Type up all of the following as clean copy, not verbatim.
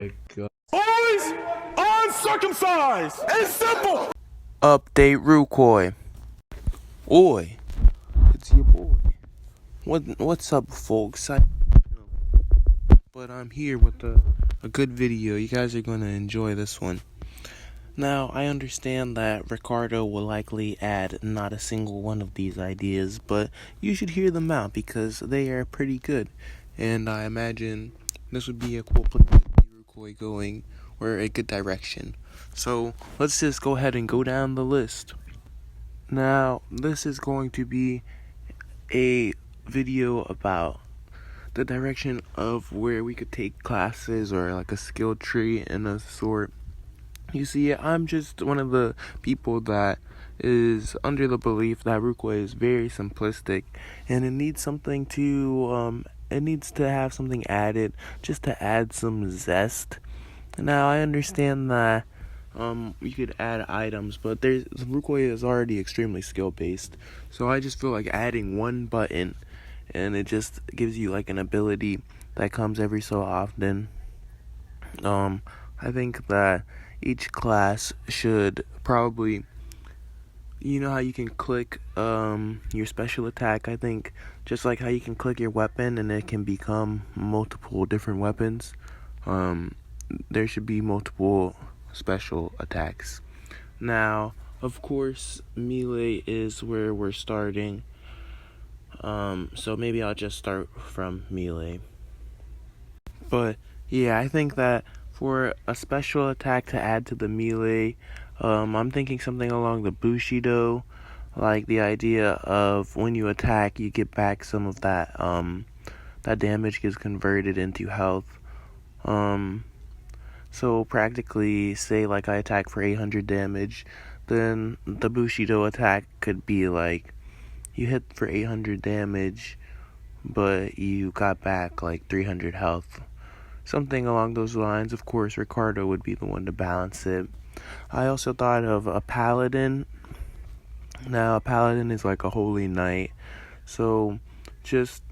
Boys, uncircumcised and simple. Update Rucoy. Oi, it's your boy. What's up, folks? But I'm here with a good video. You guys are gonna enjoy this one. Now, I understand that Ricardo will likely add not a single one of these ideas, but you should hear them out because they are pretty good. And I imagine this would be a cool place to see Rucoy going, or a good direction. So, let's just go ahead and go down the list. Now, this is going to be a video about the direction of where we could take classes or like a skill tree and a sort. You see, I'm just one of the people that is under the belief that Rucoy is very simplistic and it needs something to it needs to have something added just to add some zest. Now I understand that you could add items, but Rucoy is already extremely skill based, so I just feel like adding one button and it just gives you like an ability that comes every so often. I think that each class should probably, you know how you can click your special attack. I think just like how you can click your weapon and it can become multiple different weapons, there should be multiple special attacks. Now, of course, melee is where we're starting. So maybe I'll just start from melee. But yeah, I think that for a special attack to add to the melee, I'm thinking something along the Bushido, like the idea of when you attack, you get back some of that, that damage gets converted into health. So practically, say like I attack for 800 damage, then the Bushido attack could be like, you hit for 800 damage, but you got back like 300 health. Something along those lines. Of course, Ricardo would be the one to balance it. I also thought of a paladin. Now, a paladin is like a holy knight. So, just,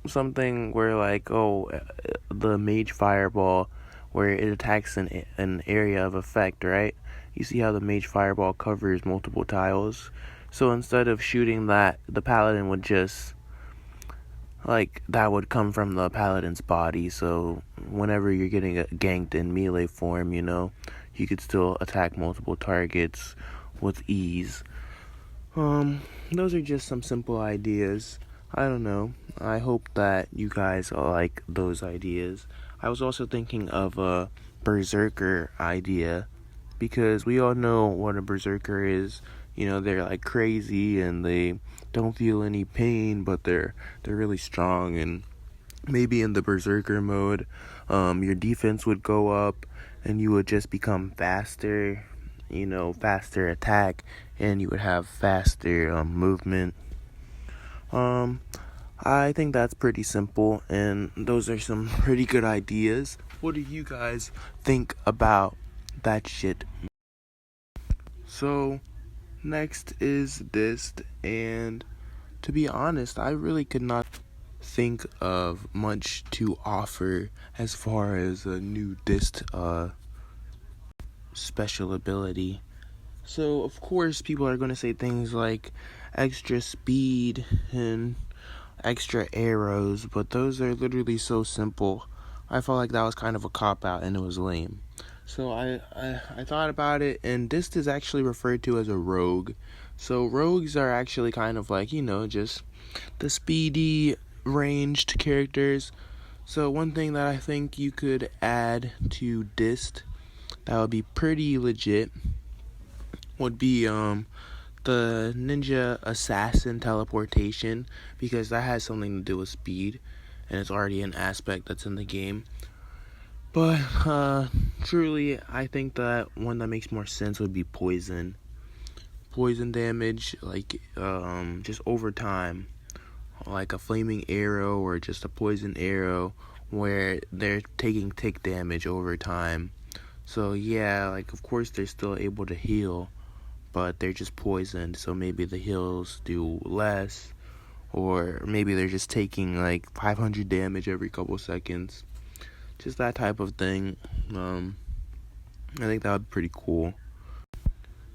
something where like, the mage fireball, where it attacks an area of effect, right? You see how the mage fireball covers multiple tiles? So instead of shooting that, the paladin would just, that would come from the paladin's body, so whenever you're getting ganked in melee form, you could still attack multiple targets with ease. Those are just some simple ideas. I don't know. I hope that you guys like those ideas. I was also thinking of a berserker idea, because we all know what a berserker is. They're like crazy and they don't feel any pain, but they're really strong. And maybe in the berserker mode, your defense would go up and you would just become faster, faster attack, and you would have faster movement. I think that's pretty simple, and those are some pretty good ideas. What do you guys think about that shit? So, next is dist, and to be honest, I really could not think of much to offer as far as a new dist special ability. So, of course, people are going to say things like extra speed and extra arrows, but those are literally so simple. I felt like that was kind of a cop-out and it was lame. So I thought about it, and dist is actually referred to as a rogue. So rogues are actually kind of like, just the speedy, ranged characters. So one thing that I think you could add to dist that would be pretty legit would be the ninja assassin teleportation, because that has something to do with speed and it's already an aspect that's in the game. But truly, I think that one that makes more sense would be poison damage, like just over time, like a flaming arrow or just a poison arrow, where they're taking tick damage over time. So yeah, like of course they're still able to heal, but they're just poisoned, so maybe the heals do less, or maybe they're just taking like 500 damage every couple seconds. just that type of thing. I think that would be pretty cool.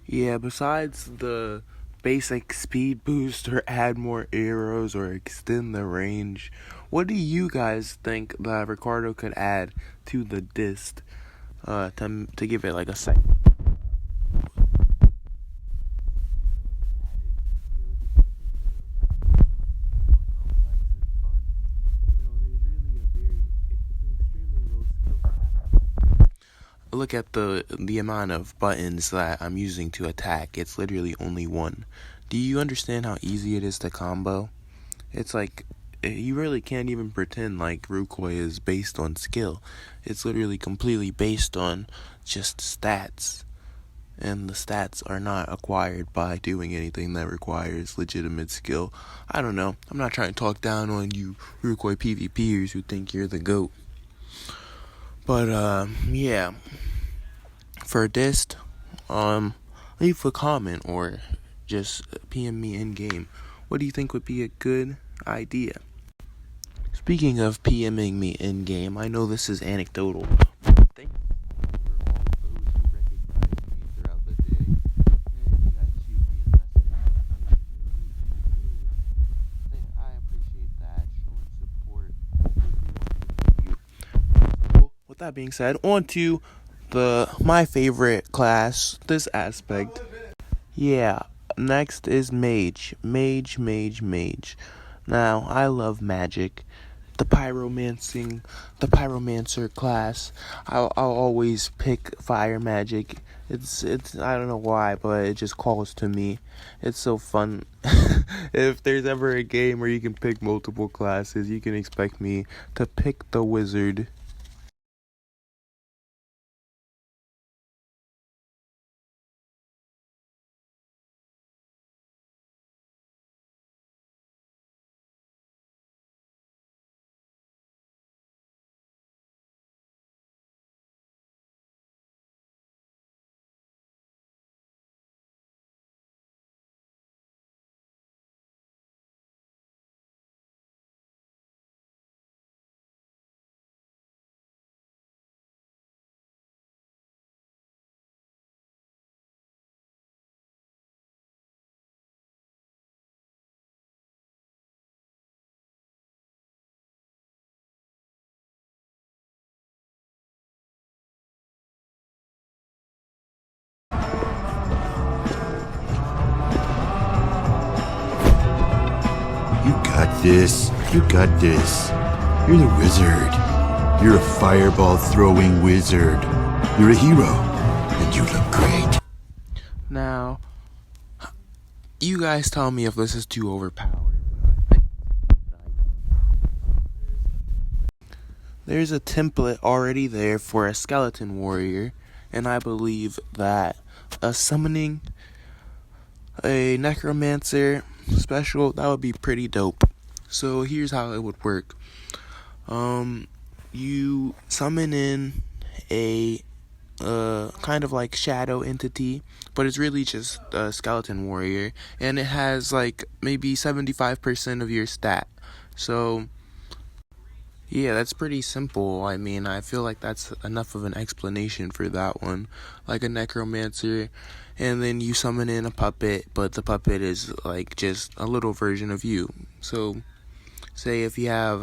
Yeah, besides the basic speed boost or add more arrows or extend the range, what do you guys think that Ricardo could add to the disc to give it like a second? Look at the amount of buttons that I'm using to attack. It's literally only one. Do you understand how easy it is to combo? It's like you really can't even pretend like Rucoy is based on skill. It's literally completely based on just stats. And the stats are not acquired by doing anything that requires legitimate skill. I don't know. I'm not trying to talk down on you Rucoy PvPers who think you're the GOAT. But yeah. For a dist, leave a comment or just PM me in game. What do you think would be a good idea? Speaking of PMing me in game, I know this is anecdotal. Thank you for all of those who recognize me throughout the day, and you guys shoot me a message. I appreciate that, showing support. So, with that being said, on to my favorite class, this aspect. Yeah, next is Mage. Mage. Now, I love magic. The pyromancer class. I'll always pick fire magic. It's I don't know why, but it just calls to me. It's so fun. If there's ever a game where you can pick multiple classes, you can expect me to pick the wizard. You got this. You got this. You're the wizard. You're a fireball throwing wizard. You're a hero. And you look great. Now, you guys tell me if this is too overpowered. There's a template already there for a skeleton warrior, and I believe that summoning a necromancer special, that would be pretty dope. So here's how it would work. You summon in a kind of like shadow entity, but it's really just a skeleton warrior, and it has like maybe 75% of your stat. So yeah, that's pretty simple. I mean, I feel like that's enough of an explanation for that one. Like a necromancer, and then you summon in a puppet, but the puppet is like just a little version of you. So, say if you have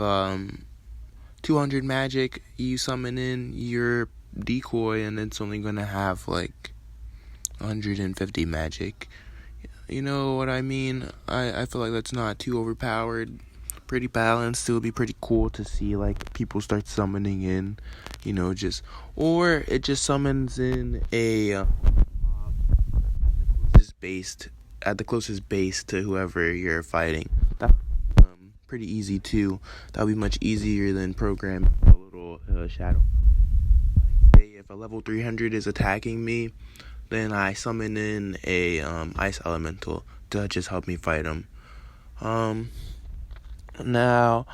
200 magic, you summon in your decoy, and it's only gonna have like 150 magic. You know what I mean? I feel like that's not too overpowered. Pretty balanced. It would be pretty cool to see like people start summoning in, or it just summons in a at the closest base to whoever you're fighting. That's pretty easy too. That would be much easier than programming a little shadow. Like, say if a level 300 is attacking me, then I summon in a ice elemental to just help me fight him. Now,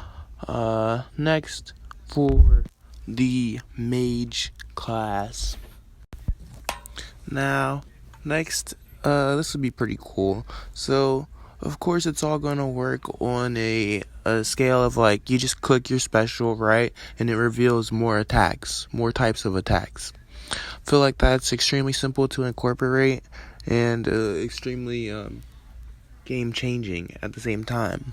next for the mage class. Now, next, this would be pretty cool. So, of course, it's all gonna work on a a scale of like you just click your special, right, and it reveals more attacks, more types of attacks. I feel like that's extremely simple to incorporate and extremely game changing at the same time.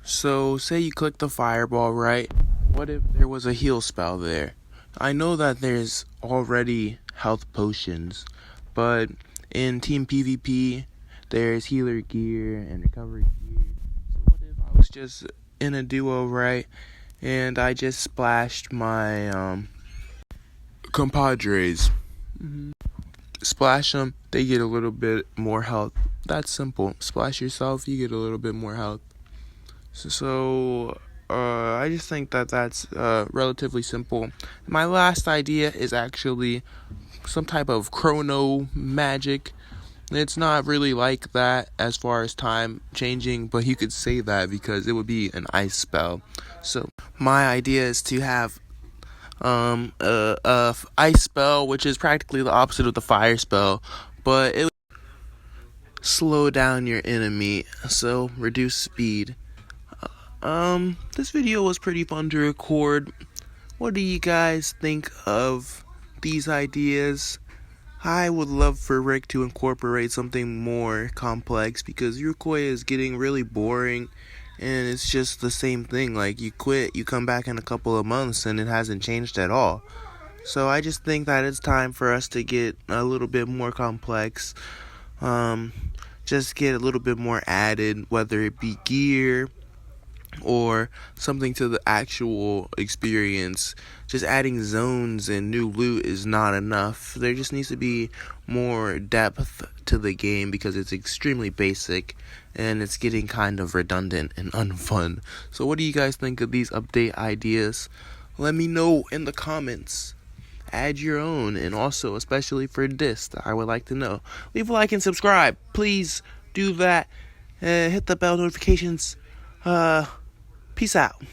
So say you click the fireball, right? What if there was a heal spell there? I know that there's already health potions, but in team PvP there's healer gear and recovery gear. So what if I was just in a duo, right, and I just splashed my compadres. Splash them, they get a little bit more health. That's simple. Splash yourself, you get a little bit more health. So I just think that that's relatively simple. My last idea is actually some type of chrono magic. It's not really like that as far as time changing, but you could say that because it would be an ice spell. So my idea is to have a ice spell, which is practically the opposite of the fire spell, but it would slow down your enemy, so reduce speed. This video was pretty fun to record. What do you guys think of these ideas? I would love for Rick to incorporate something more complex because Rucoy is getting really boring and it's just the same thing. Like, you quit, you come back in a couple of months and it hasn't changed at all. So I just think that it's time for us to get a little bit more complex. Just get a little bit more added, whether it be gear or something to the actual experience. Just adding zones and new loot is not enough. There just needs to be more depth to the game because it's extremely basic and it's getting kind of redundant and unfun. So what do you guys think of these update ideas? Let me know in the comments. Add your own, and also especially for this, I would like to know. Leave a like and subscribe. Please do that. Hit the bell notifications. Peace out.